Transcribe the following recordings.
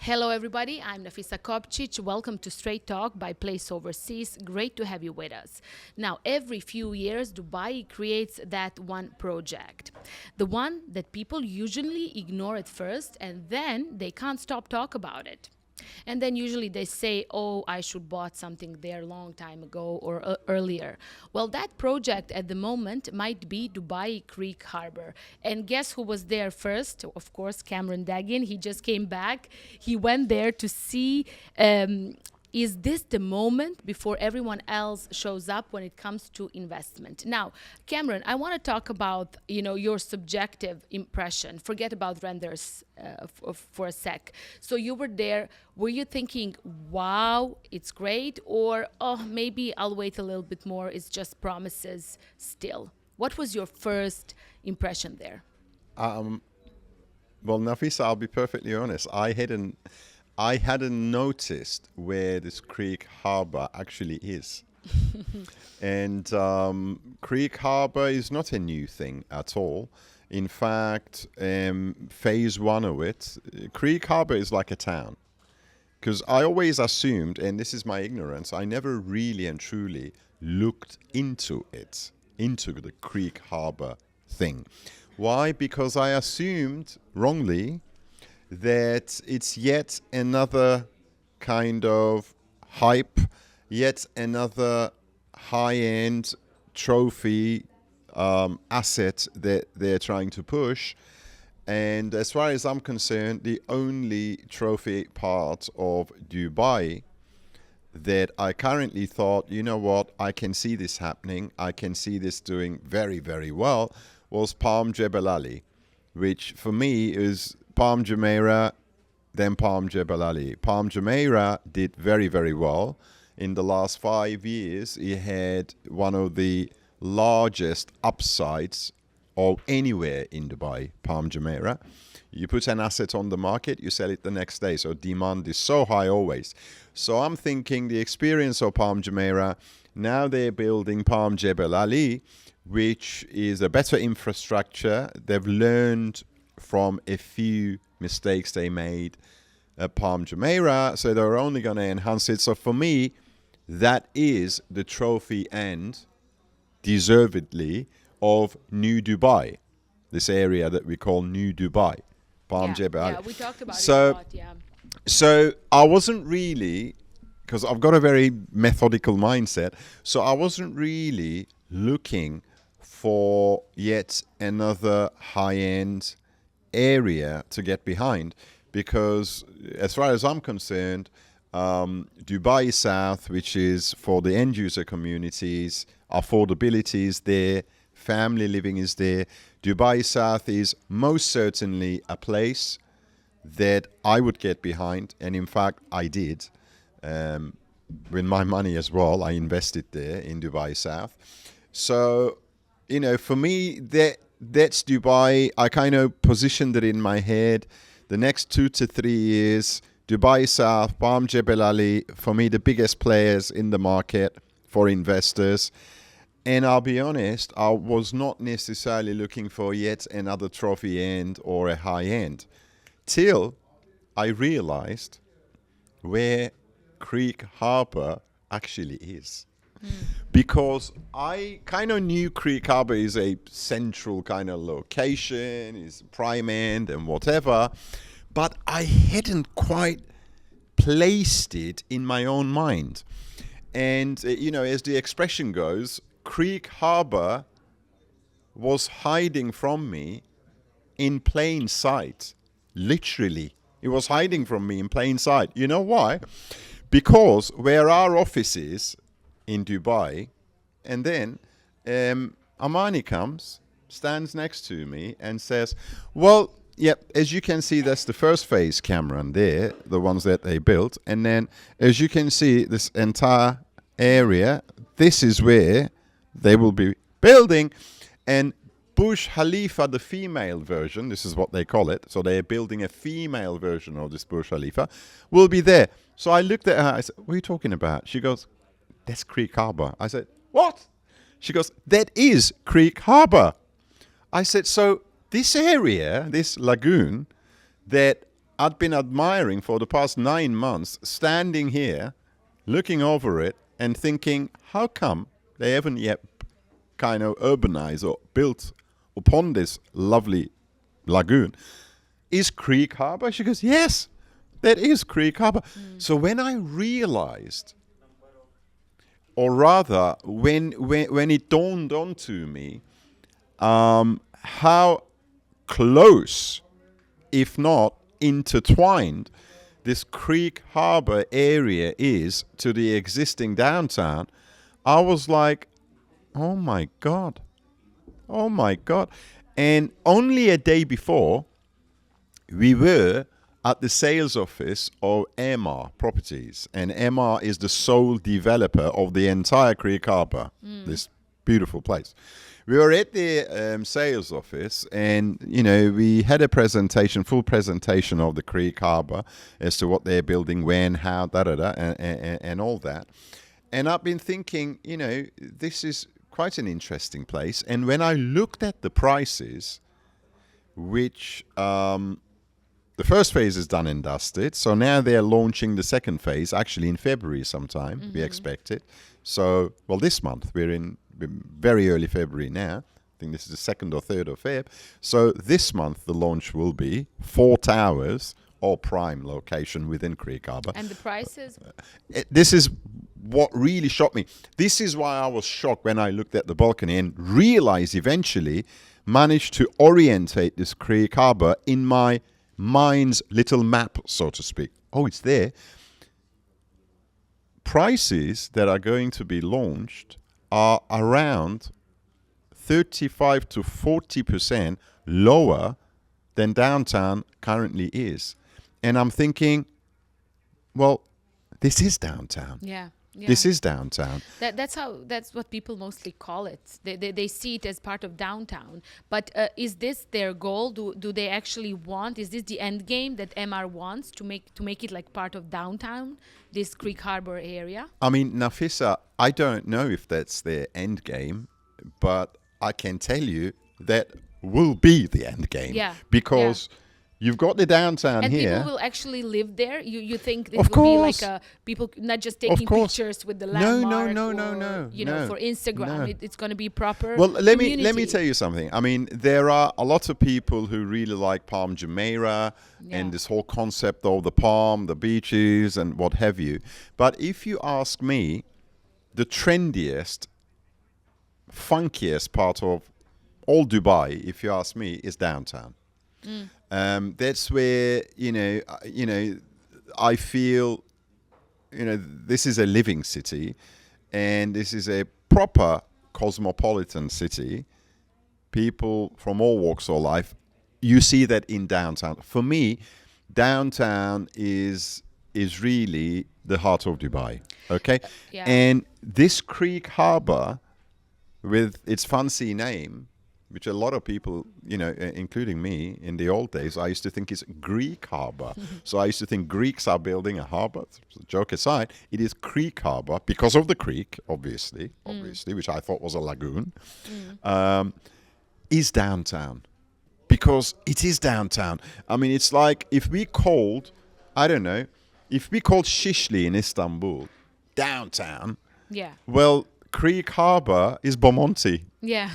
Hello, everybody. I'm Nafisa Kopcic. Welcome to Straight Talk by Place Overseas. Great to have you with us. Now, every few years, Dubai creates that one project, the one that people usually ignore at first, and then they can't stop talk about it. And then usually they say, oh, I should bought something there a long time ago or earlier. Well, that project at the moment might be Dubai Creek Harbour. And guess who was there first? Of course, Cameron Deggin. He just came back. He went there to see is this the moment before everyone else shows up when it comes to investment? Now, Cameron, I want to talk about your subjective impression. Forget about renders for a sec. So you were there. Were you thinking, wow, it's great, or oh, maybe I'll wait a little bit more? It's just promises still. What was your first impression there? Well, Nafisa, I'll be perfectly honest. I hadn't noticed where this Creek Harbour actually is. And Creek Harbour is not a new thing at all. In fact, phase one of it, Creek Harbour is like a town. Because I always assumed, and this is my ignorance, I never really and truly looked into it, into the Creek Harbour thing. Why? Because I assumed wrongly that it's yet another kind of hype, yet another high-end trophy asset that they're trying to push. And as far as I'm concerned, the only trophy part of Dubai that I currently thought, you know what, I can see this happening, I can see this doing very, very well, was Palm Jebel Ali, which for me is Palm Jumeirah, then Palm Jebel Ali. Palm Jumeirah did very, very well. In the last 5 years, it had one of the largest upsides of anywhere in Dubai, Palm Jumeirah. You put an asset on the market, you sell it the next day. So demand is so high always. So I'm thinking the experience of Palm Jumeirah, now they're building Palm Jebel Ali, which is a better infrastructure. They've learned from a few mistakes they made at Palm Jumeirah, so they're only going to enhance it. So for me, that is the trophy end, deservedly, of New Dubai, this area that we call New Dubai, Palm Jebel. Yeah, we talked about it a lot, yeah. So I wasn't really, because I've got a very methodical mindset, so I wasn't really looking for yet another high-end area to get behind, because as far as I'm concerned, Dubai South, which is for the end user communities, affordability is there, family living is there. Dubai South is most certainly a place that I would get behind, and in fact I did with my money as well. I invested there in Dubai South. So for me, that's Dubai. I kind of positioned it in my head. The next 2 to 3 years, Dubai South, Palm Jebel Ali, for me, the biggest players in the market for investors. And I'll be honest, I was not necessarily looking for yet another trophy end or a high end, till I realized where Creek Harbour actually is. Because I kind of knew Creek Harbour is a central kind of location, is prime end and whatever, but I hadn't quite placed it in my own mind. And, as the expression goes, Creek Harbour was hiding from me in plain sight. Literally, it was hiding from me in plain sight. You know why? Because where our office is, in Dubai, and then Amani comes, stands next to me and says, well, as you can see, that's the first phase, Cameron, there, the ones that they built. And then, as you can see, this entire area, this is where they will be building. And Burj Khalifa, the female version, this is what they call it, so they're building a female version of this Burj Khalifa, will be there. So I looked at her, I said, what are you talking about? She goes, that's Creek Harbour. I said, what? She goes, that is Creek Harbour. I said, so this area, this lagoon that I'd been admiring for the past 9 months, standing here, looking over it and thinking, how come they haven't yet kind of urbanized or built upon this lovely lagoon, is Creek Harbour? She goes, yes, that is Creek Harbour. So when I realized, or rather, when it dawned onto me, how close, if not intertwined, this Creek Harbour area is to the existing downtown, I was like, oh my God. Oh my God. And only a day before, we were at the sales office of Emaar Properties. And Emaar is the sole developer of the entire Creek Harbour, this beautiful place. We were at the sales office, and, you know, we had a presentation, full presentation of the Creek Harbour as to what they're building, when, how, and all that. And I've been thinking, you know, this is quite an interesting place. And when I looked at the prices, which the first phase is done and dusted, so now they're launching the second phase, actually in February sometime, we expect it. So, well, this month, we're in very early February now. I think this is the 2nd or 3rd of Feb. So this month, the launch will be 4 towers, all prime location within Creek Harbour. And the prices? This is what really shocked me. This is why I was shocked when I looked at the balcony and realized eventually, managed to orientate this Creek Harbour in my mind's little map, so to speak. Oh, it's there. Prices that are going to be launched are around 35 to 40% lower than downtown currently is. And I'm thinking, well, this is downtown. Yeah. Yeah. This is downtown. That's what people mostly call it. They see it as part of downtown. But is this their goal? Do they actually want? Is this the end game that Emaar wants to make it like part of downtown, this Creek Harbour area? I mean, Nafisa, I don't know if that's their end game, but I can tell you that will be the end game. Yeah. Because you've got the downtown and here. People will actually live there? You think it Of will be course. like people not just taking course. pictures with the No, landmark no, you know, no, for Instagram. no. It's going to be proper Well, let me community. tell you something. I mean, there are a lot of people who really like Palm Jumeirah and this whole concept of the palm, the beaches, and what have you. But if you ask me, the trendiest, funkiest part of all Dubai, if you ask me, is downtown. That's where I feel, this is a living city, and this is a proper cosmopolitan city. People from all walks of life, you see that in downtown. For me, downtown is really the heart of Dubai. Okay, and this Creek Harbour, with its fancy name, which a lot of people, including me, in the old days, I used to think is Greek Harbour. So I used to think Greeks are building a harbour. Joke aside, it is Creek Harbour because of the creek, obviously, which I thought was a lagoon, is downtown. Because it is downtown. I mean, it's like if we called Shishli in Istanbul downtown, well, Creek Harbour is Bomonti. Yeah.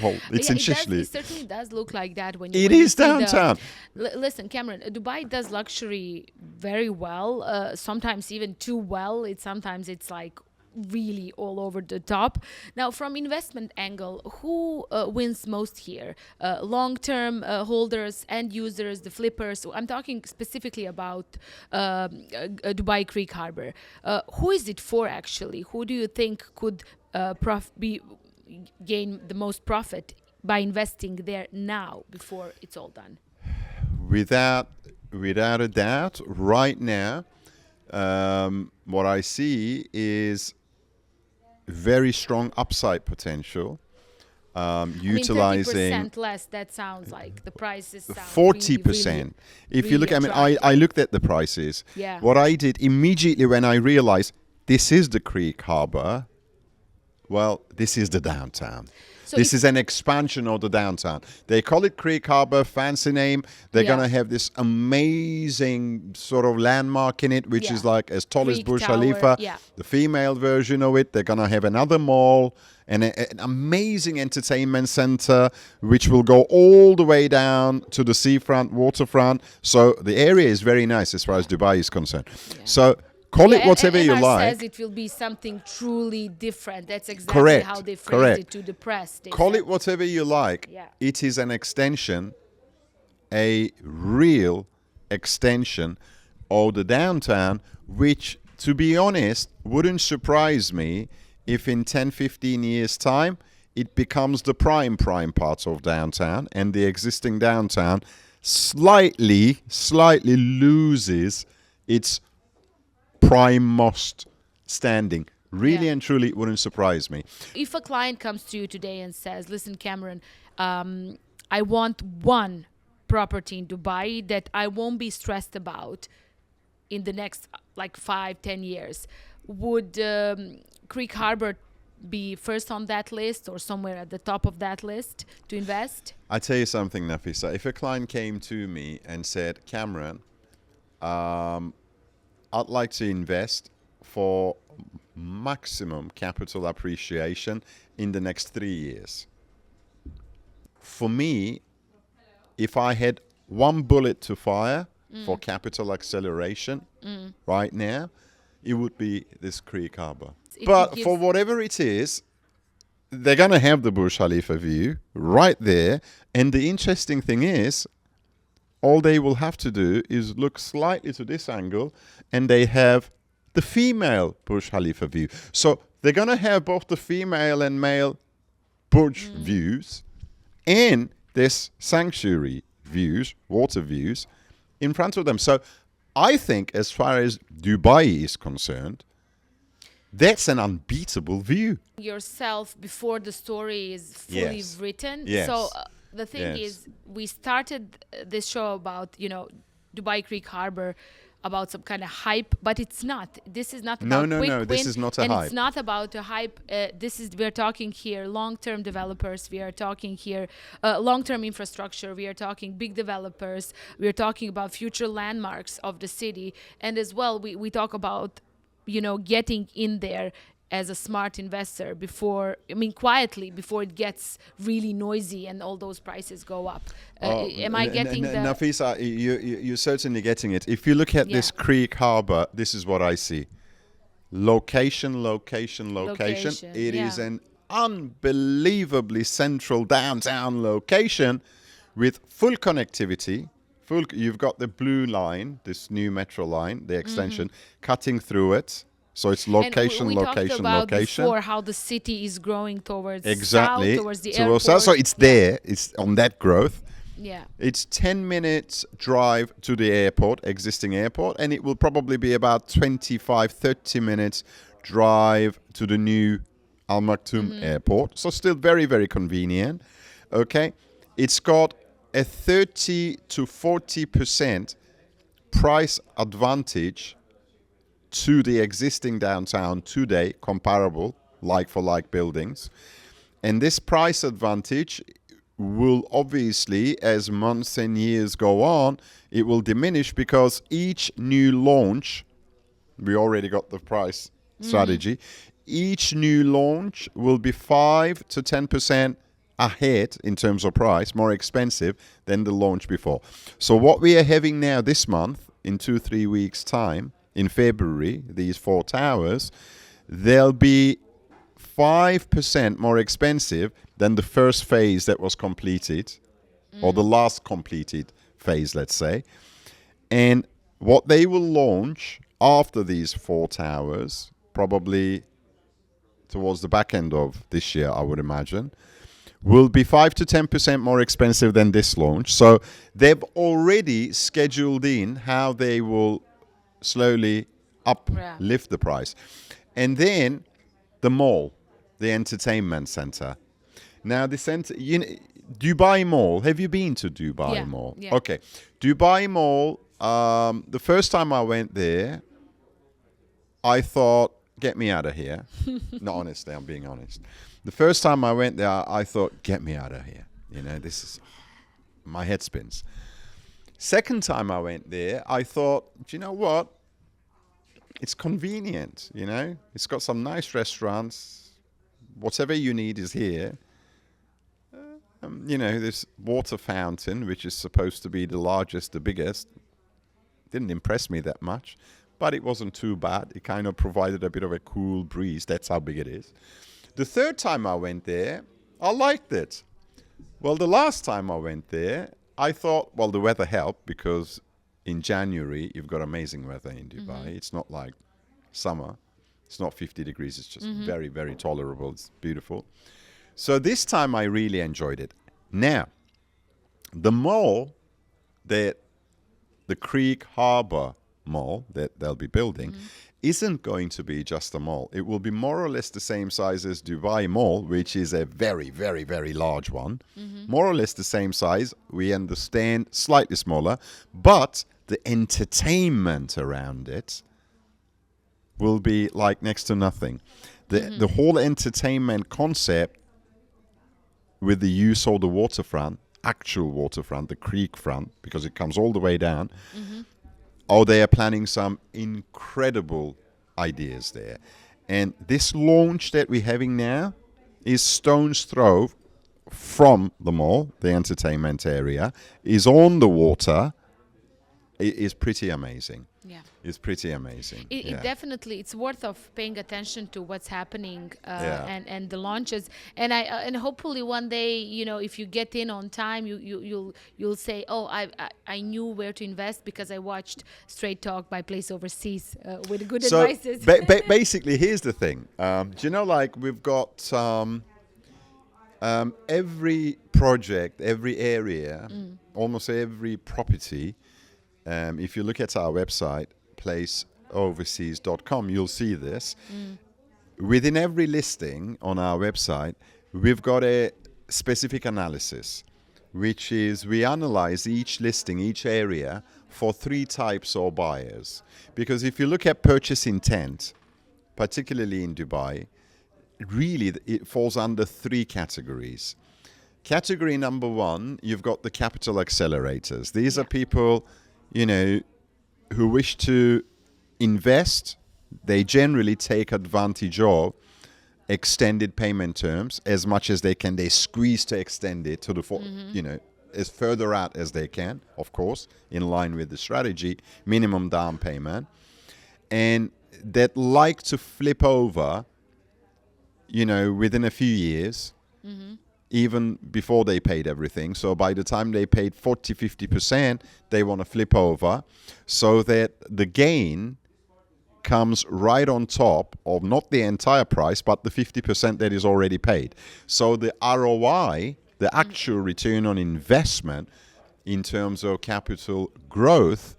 Well, it's in Shishli. It certainly does look like that when It you is downtown. Listen, Cameron, Dubai does luxury very well, sometimes even too well. Sometimes it's like really all over the top. Now, from investment angle, who wins most here? Long-term holders, end users, the flippers. I'm talking specifically about Dubai Creek Harbour. Who is it for, actually? Who do you think could gain the most profit by investing there now before it's all done? Without a doubt, right now, what I see is very strong upside potential I mean, utilizing 30% less, that sounds like the prices sound 40%. If you really look, I mean, attractive. I looked at the prices. Yeah. What I did immediately when I realized this is the Creek Harbour, well, this is the downtown. So This if- is an expansion of the downtown. They call it Creek Harbour, fancy name. They're Yeah. going to have this amazing sort of landmark in it, which Yeah. is like as tall as Creek Burj Tower, Khalifa, yeah. the female version of it. They're going to have another mall and an amazing entertainment center, which will go all the way down to the seafront, waterfront. So the area is very nice as far as Dubai is concerned. So call it whatever you Emaar like. says it will be something truly different. That's exactly Correct, how they phrased correct. it to the press. They Call said. it whatever you like. Yeah. It is an extension, a real extension of the downtown, which, to be honest, wouldn't surprise me if in 10, 15 years' time, it becomes the prime part of downtown, and the existing downtown slightly loses its prime most standing. Really Yeah. and truly, it wouldn't surprise me. If a client comes to you today and says, listen, Cameron, I want one property in Dubai that I won't be stressed about in the next like 5-10 years, would Creek Harbour be first on that list or somewhere at the top of that list to invest? I tell you something, Nafisa. If a client came to me and said, Cameron, I'd like to invest for maximum capital appreciation in the next 3 years. For me, if I had one bullet to fire for capital acceleration right now, it would be this Creek Harbour. But gives- for whatever it is, they're going to have the Burj Khalifa view right there. And the interesting thing is, all they will have to do is look slightly to this angle, and they have the female Burj Khalifa view. So they're going to have both the female and male Burj views and this sanctuary views, water views, in front of them. So I think as far as Dubai is concerned, that's an unbeatable view. Yourself before the story is fully Yes. written. Yes. So the thing Yes. is, we started this show about, Dubai Creek Harbour, about some kind of hype, but it's not. This is not about quick No, this win, is not a and hype. it's not about a hype. We're talking here long-term developers. We are talking here long-term infrastructure. We are talking big developers. We are talking about future landmarks of the city, and as well, we talk about getting in there as a smart investor quietly before it gets really noisy and all those prices go up. Am I getting the... Nafisa, you're certainly getting it. If you look at this Yeah. Creek Harbour, this is what I see. Location. Location, It is yeah. an unbelievably central downtown location with full connectivity. You've got the blue line, this new metro line, the extension, cutting through it. So it's location, and we location, talked about location. before how the city is growing towards Exactly. south, towards the Towards airport. south. So it's there. It's on that growth. Yeah. It's 10 minutes drive to the airport, existing airport, and it will probably be about 25, 30 minutes drive to the new Al Maktoum airport. So still very, very convenient. Okay. It's got a 30 to 40% price advantage to the existing downtown today, comparable, like-for-like buildings. And this price advantage will obviously, as months and years go on, it will diminish because each new launch, we already got the price strategy, each new launch will be 5 to 10% ahead in terms of price, more expensive than the launch before. So what we are having now this month, in 2-3 weeks' time, in February, these 4 towers, they'll be 5% more expensive than the first phase that was completed, or the last completed phase, let's say. And what they will launch after these 4 towers, probably towards the back end of this year, I would imagine, will be 5 to 10% more expensive than this launch. So they've already scheduled in how they will slowly uplift the price. And then the mall, the entertainment center. Now the center, Dubai Mall. Have you been to Dubai Yeah, Mall? yeah. Okay, Dubai Mall. The first time I went there, I thought, "Get me out of here." No, honestly, I'm being honest. The first time I went there, I thought, "Get me out of here." This is my head spins. Second time I went there, I thought, "Do you know what? It's convenient. It's got some nice restaurants. Whatever you need is here." This water fountain, which is supposed to be the largest, the biggest, didn't impress me that much, but it wasn't too bad. It kind of provided a bit of a cool breeze. That's how big it is. The third time I went there, I liked it. Well, the last time I went there, I thought, well, the weather helped because in January, you've got amazing weather in Dubai. It's not like summer. It's not 50 degrees. It's just very, very tolerable. It's beautiful. So this time I really enjoyed it. Now, the mall that the Creek Harbour mall that they'll be building isn't going to be just a mall. It will be more or less the same size as Dubai Mall, which is a very, very, very large one. More or less the same size. We understand, slightly smaller, but the entertainment around it will be like next to nothing. The whole entertainment concept with the use of the waterfront, actual waterfront, the creek front, because it comes all the way down. Oh, they are planning some incredible ideas there. And this launch that we're having now is stone's throw from the mall, the entertainment area, is on the water. It is pretty amazing. Yeah. It's pretty amazing. It definitely, it's worth of paying attention to what's happening and the launches, and hopefully one day, if you get in on time, you'll say, oh, I knew where to invest because I watched Straight Talk by Place Overseas with good advices. Basically, here's the thing. Do you know, like we've got every project, every area, almost every property. If you look at our website, placeoverseas.com, you'll see this. Within every listing on our website, we've got a specific analysis, which is we analyze each listing, each area for 3 types of buyers. Because if you look at purchase intent, particularly in Dubai, really it falls under 3 categories. Category number 1, you've got the capital accelerators. These are people who wish to invest. They generally take advantage of extended payment terms as much as they can. They squeeze to extend it to the, as further out as they can, of course, in line with the strategy, minimum down payment. And that like to flip over, within a few years, even before they paid everything. So by the time they paid 40, 50%, they want to flip over so that the gain comes right on top of not the entire price, but the 50% that is already paid. So the ROI, the actual return on investment in terms of capital growth,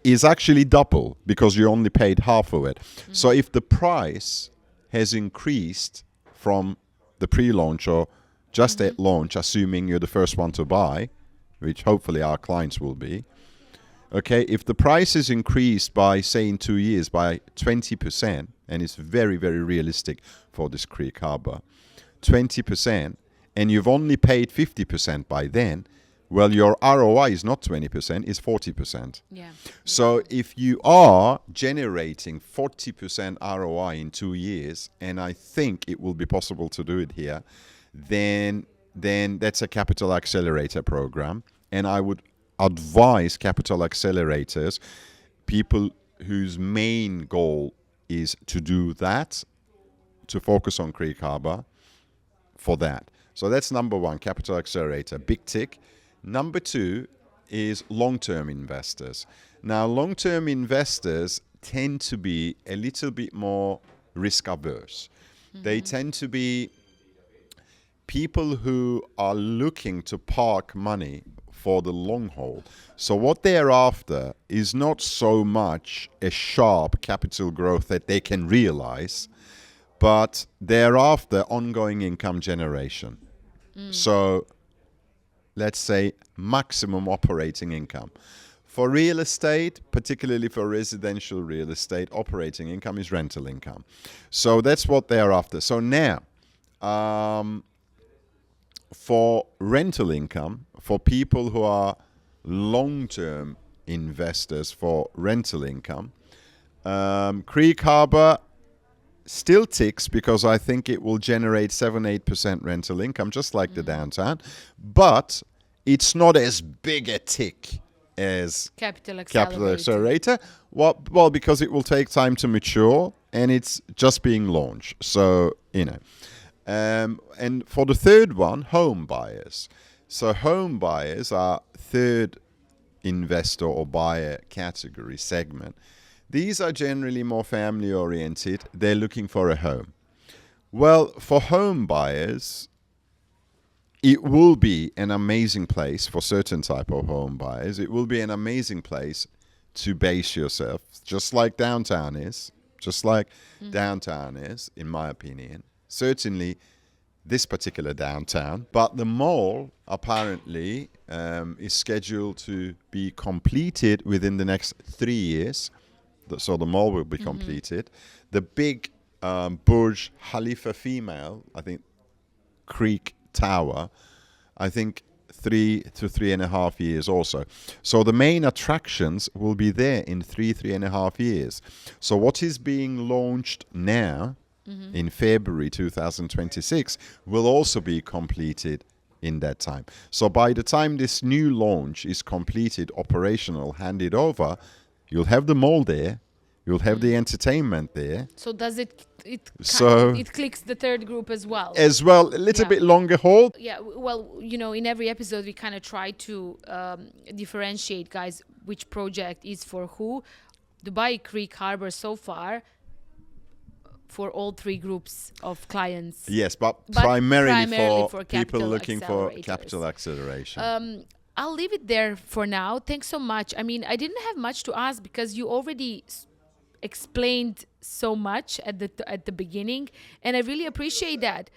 is actually double because you only paid half of it. So if the price has increased from the pre-launch or just at launch, assuming you're the first one to buy, which hopefully our clients will be. Okay, if the price is increased by, say, in 2 years by 20%, and it's very, very realistic for this Creek Harbour, 20%, and you've only paid 50% by then, well, your ROI is not 20%, it's 40%. Yeah. So if you are generating 40% ROI in 2 years, and I think it will be possible to do it here, then that's a capital accelerator program. And I would advise capital accelerators, people whose main goal is to do that, to focus on Creek Harbour for that. So that's number 1, capital accelerator, big tick. Number 2 is long-term investors. Now, long-term investors tend to be a little bit more risk averse. They tend to be people who are looking to park money for the long haul. So what they're after is not so much a sharp capital growth that they can realize, but thereafter ongoing income generation. So let's say maximum operating income. For real estate, particularly for residential real estate, operating income is rental income. So that's what they're after. So now, for rental income, for people who are long-term investors for rental income, Creek Harbour still ticks because I think it will generate 7-8% rental income, just like the downtown. But it's not as big a tick as Capital Capital Accelerator. Accelerator. Well, because it will take time to mature and it's just being launched. So, and for the third one, home buyers. So home buyers are third investor or buyer category segment. These are generally more family oriented. They're looking for a home. Well, for home buyers, it will be an amazing place for certain type of home buyers. It will be an amazing place to base yourself, just like downtown is, in my opinion. Certainly this particular downtown. But the mall apparently is scheduled to be completed within the next 3 years. So the mall will be completed. The big Burj Khalifa female, I think, Creek Tower, I think 3 to 3.5 years also. So the main attractions will be there in 3.5 years. So what is being launched now in February 2026 will also be completed in that time. So by the time this new launch is completed, operational, handed over, you'll have the mall there, you'll have the entertainment there. So does it So- it clicks the third group as well? As well, a little Yeah. bit longer haul. Yeah, well, in every episode we kind of try to differentiate, guys, which project is for who. Dubai Creek Harbour so far for all three groups of clients. Yes, but But primarily for for people capital looking for accelerators. capital acceleration. I'll leave it there for now. Thanks so much. I mean, I didn't have much to ask because you already explained so much at the beginning, and I really appreciate that.